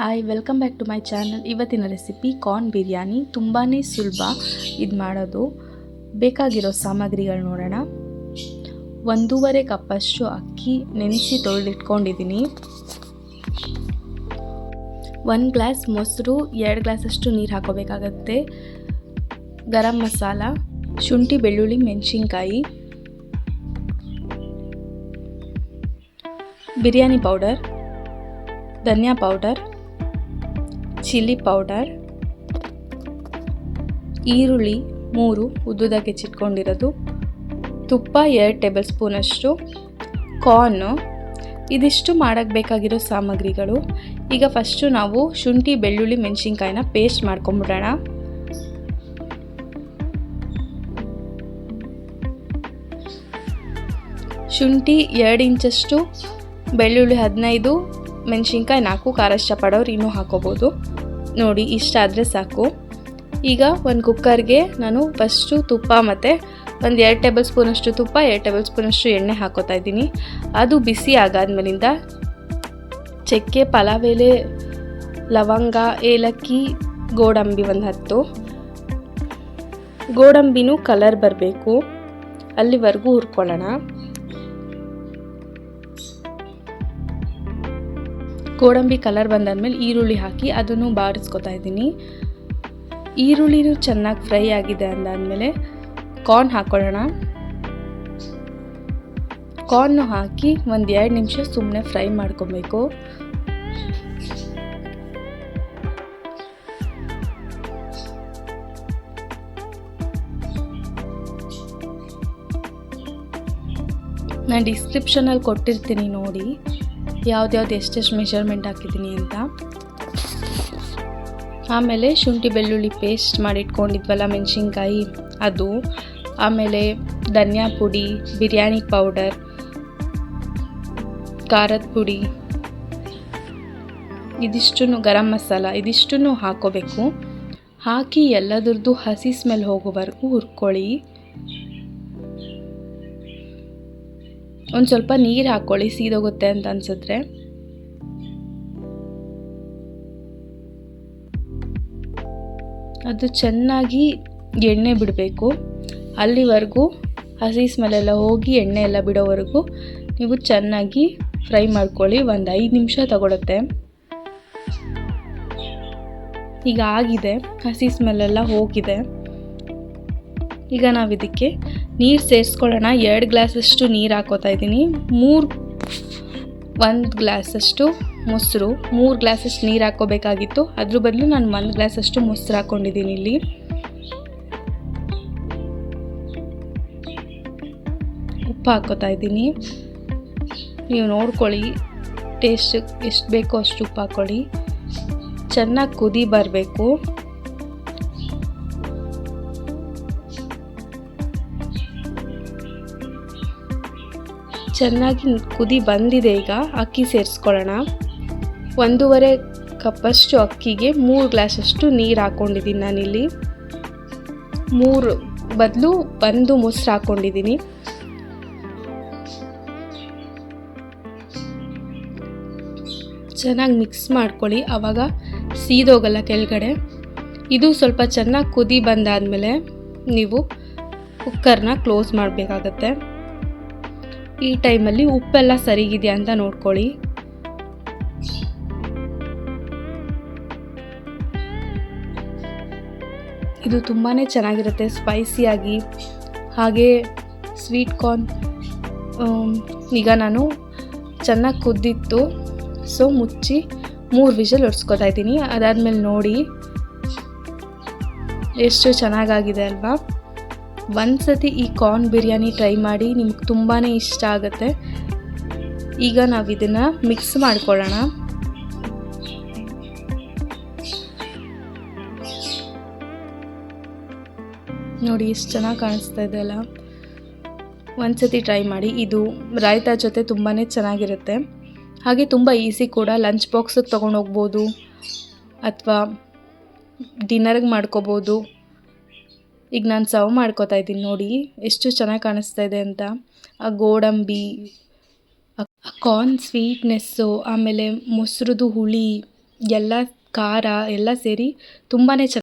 Hi, welcome back to my channel. ಇವತ್ತಿನ recipe corn biryani. ತುಂಬಾ ಸುಲಭ ಇದು ಮಾಡೋದು. ಬೇಕಾಗಿರೋ ಸಾಮಗ್ರಿಗಳು ನೋಡೋಣ. 1.5 ಕಪ್ಪಷ್ಟು ಅಕ್ಕಿ ನೆನೆಸಿ ತೊಳೆದಿಟ್ಕೊಂಡಿದ್ದೀನಿ. 1 ಗ್ಲಾಸ್ ಮೊಸರು, 2 ಗ್ಲಾಸಷ್ಟು ನೀರು ಹಾಕೋಬೇಕಾಗತ್ತೆ. ಗರಂ ಮಸಾಲ, ಶುಂಠಿ, ಬೆಳ್ಳುಳ್ಳಿ, ಮೆಣಸಿನ್ಕಾಯಿ, ಬಿರಿಯಾನಿ ಪೌಡರ್, ಧನಿಯಾ ಪೌಡರ್, ಚಿಲ್ಲಿ ಪೌಡರ್, ಈರುಳ್ಳಿ 3 ಉದ್ದುದಾಗಿ ಹೆಚ್ಚಿಟ್ಕೊಂಡಿರೋದು, ತುಪ್ಪ 2 ಟೇಬಲ್ ಸ್ಪೂನಷ್ಟು, ಕಾರ್ನು. ಇದಿಷ್ಟು ಮಾಡೋಕ್ಕೆ ಬೇಕಾಗಿರೋ ಸಾಮಗ್ರಿಗಳು. ಈಗ ಫಸ್ಟು ನಾವು ಶುಂಠಿ, ಬೆಳ್ಳುಳ್ಳಿ, ಮೆಣಸಿನ್ಕಾಯಿನ ಪೇಸ್ಟ್ ಮಾಡ್ಕೊಂಬಿಡೋಣ. ಶುಂಠಿ 2 ಇಂಚಷ್ಟು, ಬೆಳ್ಳುಳ್ಳಿ 15, ಮೆಣಸಿನ್ಕಾಯಿ 4, ಖಾರ ಇಷ್ಟಪಡೋರು ಇನ್ನೂ ಹಾಕೋಬೋದು. ನೋಡಿ, ಇಷ್ಟಾದರೆ ಸಾಕು. ಈಗ ಒಂದು ಕುಕ್ಕರ್ಗೆ ನಾನು ಫಸ್ಟು ತುಪ್ಪ ಮತ್ತು ಒಂದು 2 ಟೇಬಲ್ ಸ್ಪೂನಷ್ಟು ತುಪ್ಪ, 2 ಟೇಬಲ್ ಸ್ಪೂನಷ್ಟು ಎಣ್ಣೆ ಹಾಕೋತಾ ಇದ್ದೀನಿ. ಅದು ಬಿಸಿ ಆಗಾದ್ಮೇಲಿಂದ ಚಕ್ಕೆ, ಪಲಾವ್ ಎಲೆ, ಲವಂಗ, ಏಲಕ್ಕಿ, ಗೋಡಂಬಿ ಒಂದು 10. ಗೋಡಂಬಿನೂ ಕಲರ್ ಬರಬೇಕು, ಅಲ್ಲಿವರೆಗೂ ಹುರ್ಕೊಳ್ಳೋಣ. ಗೋಡಂಬಿ ಕಲರ್ ಬಂದಾದ್ಮೇಲೆ ಈರುಳ್ಳಿ ಹಾಕಿ ಅದನ್ನು ಬಾಡಿಸ್ಕೊತಾ ಇದ್ದೀನಿ. ಈರುಳ್ಳಿನೂ ಚೆನ್ನಾಗಿ ಫ್ರೈ ಆಗಿದೆ ಅಂದಾದಮೇಲೆ ಕಾರ್ನ್ ಹಾಕೊಳ್ಳೋಣ. ಕಾರ್ನು ಹಾಕಿ ಒಂದು 2 ನಿಮಿಷ ಸುಮ್ಮನೆ ಫ್ರೈ ಮಾಡ್ಕೊಬೇಕು. ನಾನು ಡಿಸ್ಕ್ರಿಪ್ಷನಲ್ಲಿ ಕೊಟ್ಟಿರ್ತೀನಿ ನೋಡಿ, ಯಾವ್ದ್ಯಾವ್ದು ಎಷ್ಟೆಷ್ಟು ಮೆಷರ್ಮೆಂಟ್ ಹಾಕಿದ್ದೀನಿ ಅಂತ. ಆಮೇಲೆ ಶುಂಠಿ ಬೆಳ್ಳುಳ್ಳಿ ಪೇಸ್ಟ್ ಮಾಡಿಟ್ಕೊಂಡಿದ್ವಲ್ಲ, ಮೆಣಸಿನ್ಕಾಯಿ ಅದು, ಆಮೇಲೆ ಧನಿಯಾ ಪುಡಿ, ಬಿರಿಯಾನಿ ಪೌಡರ್, ಖಾರದ ಪುಡಿ, ಇದಿಷ್ಟನ್ನು, ಗರಂ ಮಸಾಲ ಇದಿಷ್ಟನ್ನು ಹಾಕೋಬೇಕು. ಹಾಕಿ ಎಲ್ಲದರದ್ದು ಹಸಿ ಸ್ಮೆಲ್ ಹೋಗೋವರೆಗೂ ಹುರ್ಕೊಳ್ಳಿ. ಒಂದು ಸ್ವಲ್ಪ ನೀರು ಹಾಕ್ಕೊಳ್ಳಿ, ಸೀದೋಗುತ್ತೆ ಅಂತ ಅನ್ಸಿದ್ರೆ. ಅದು ಚೆನ್ನಾಗಿ ಎಣ್ಣೆ ಬಿಡಬೇಕು. ಅಲ್ಲಿವರೆಗೂ ಹಸಿ ಸ್ಮೆಲ್ಲೆಲ್ಲ ಹೋಗಿ ಎಣ್ಣೆ ಎಲ್ಲ ಬಿಡೋವರೆಗೂ ನೀವು ಚೆನ್ನಾಗಿ ಫ್ರೈ ಮಾಡ್ಕೊಳ್ಳಿ. ಒಂದು 5 ನಿಮಿಷ ತಗೊಳುತ್ತೆ. ಈಗ ಆಗಿದೆ, ಹಸಿ ಸ್ಮೆಲ್ಲೆಲ್ಲ ಹೋಗಿದೆ. ಈಗ ನಾವು ಇದಕ್ಕೆ ನೀರು ಸೇರಿಸ್ಕೊಳ್ಳೋಣ. 2 ಗ್ಲಾಸಷ್ಟು ನೀರು ಹಾಕೋತಾ ಇದ್ದೀನಿ. 1 ಗ್ಲಾಸಷ್ಟು ಮೊಸರು, 3 ಗ್ಲಾಸಷ್ಟು ನೀರು ಹಾಕೋಬೇಕಾಗಿತ್ತು. ಅದ್ರ ಬದಲು ನಾನು 1 ಗ್ಲಾಸಷ್ಟು ಮೊಸರು ಹಾಕ್ಕೊಂಡಿದ್ದೀನಿ. ಇಲ್ಲಿ ಉಪ್ಪು ಹಾಕೋತಾ ಇದ್ದೀನಿ. ನೀವು ನೋಡ್ಕೊಳ್ಳಿ, ಟೇಸ್ಟ್ ಎಷ್ಟು ಬೇಕೋ ಅಷ್ಟು ಉಪ್ಪು ಹಾಕ್ಕೊಳ್ಳಿ. ಚೆನ್ನಾಗಿ ಕುದಿ ಬರಬೇಕು. ಚೆನ್ನಾಗಿ ಕುದಿ ಬಂದಿದೆ. ಈಗ ಅಕ್ಕಿ ಸೇರಿಸ್ಕೊಳ್ಳೋಣ. 1.5 ಕಪ್ಪಷ್ಟು ಅಕ್ಕಿಗೆ 3 ಗ್ಲಾಸಷ್ಟು ನೀರು ಹಾಕ್ಕೊಂಡಿದ್ದೀನಿ ನಾನಿಲ್ಲಿ. 3 ಬದಲು 1 ಮೊಸರು ಹಾಕ್ಕೊಂಡಿದ್ದೀನಿ. ಚೆನ್ನಾಗಿ ಮಿಕ್ಸ್ ಮಾಡ್ಕೊಳ್ಳಿ, ಆವಾಗ ಸೀದೋಗಲ್ಲ ಕೆಳಗಡೆ. ಇದು ಸ್ವಲ್ಪ ಚೆನ್ನಾಗಿ ಕುದಿ ಬಂದಾದಮೇಲೆ ನೀವು ಕುಕ್ಕರ್ನ ಕ್ಲೋಸ್ ಮಾಡಬೇಕಾಗತ್ತೆ. ಈ ಟೈಮಲ್ಲಿ ಉಪ್ಪೆಲ್ಲ ಸರಿಗಿದೆಯಾ ಅಂತ ನೋಡ್ಕೊಳ್ಳಿ. ಇದು ತುಂಬಾ ಚೆನ್ನಾಗಿರುತ್ತೆ, ಸ್ಪೈಸಿಯಾಗಿ. ಹಾಗೆ ಸ್ವೀಟ್ ಕಾರ್ನ್ ಈಗ ನಾನು ಚೆನ್ನಾಗಿ ಕುದ್ದಿತ್ತು, ಸೊ ಮುಚ್ಚಿ 3 ವಿಷಲ್ ಹೊಡ್ಸ್ಕೊತಾ ಇದ್ದೀನಿ. ಅದಾದಮೇಲೆ ನೋಡಿ ಎಷ್ಟು ಚೆನ್ನಾಗಾಗಿದೆ ಅಲ್ವಾ. ಒಂದ್ಸತಿ ಈ ಕಾರ್ನ್ ಬಿರಿಯಾನಿ ಟ್ರೈ ಮಾಡಿ, ನಿಮ್ಗೆ ತುಂಬಾ ಇಷ್ಟ ಆಗುತ್ತೆ. ಈಗ ನಾವು ಇದನ್ನು ಮಿಕ್ಸ್ ಮಾಡ್ಕೊಳ್ಳೋಣ. ನೋಡಿ ಎಷ್ಟು ಚೆನ್ನಾಗಿ ಕಾಣಿಸ್ತಾ ಇದೆ ಅಲ್ಲ. ಒಂದ್ಸತಿ ಟ್ರೈ ಮಾಡಿ. ಇದು ರಾಯ್ತಾ ಜೊತೆ ತುಂಬಾ ಚೆನ್ನಾಗಿರುತ್ತೆ. ಹಾಗೆ ತುಂಬ ಈಸಿ ಕೂಡ. ಲಂಚ್ ಬಾಕ್ಸಿಗೆ ತೊಗೊಂಡೋಗ್ಬೋದು ಅಥವಾ ಡಿನ್ನರ್ಗೆ ಮಾಡ್ಕೋಬೋದು. ಈಗ ನಾನು ಸರ್ವ್ ಮಾಡ್ಕೋತಾ ಇದ್ದೀನಿ. ನೋಡಿ ಎಷ್ಟು ಚೆನ್ನಾಗಿ ಕಾಣಿಸ್ತಾ ಇದೆ ಅಂತ. ಆ ಗೋಡಂಬಿ, ಕಾರ್ನ್ ಸ್ವೀಟ್ನೆಸ್ಸು, ಆಮೇಲೆ ಮೊಸರುದು ಹುಳಿ, ಎಲ್ಲ ಖಾರ ಎಲ್ಲ ಸೇರಿ ತುಂಬಾ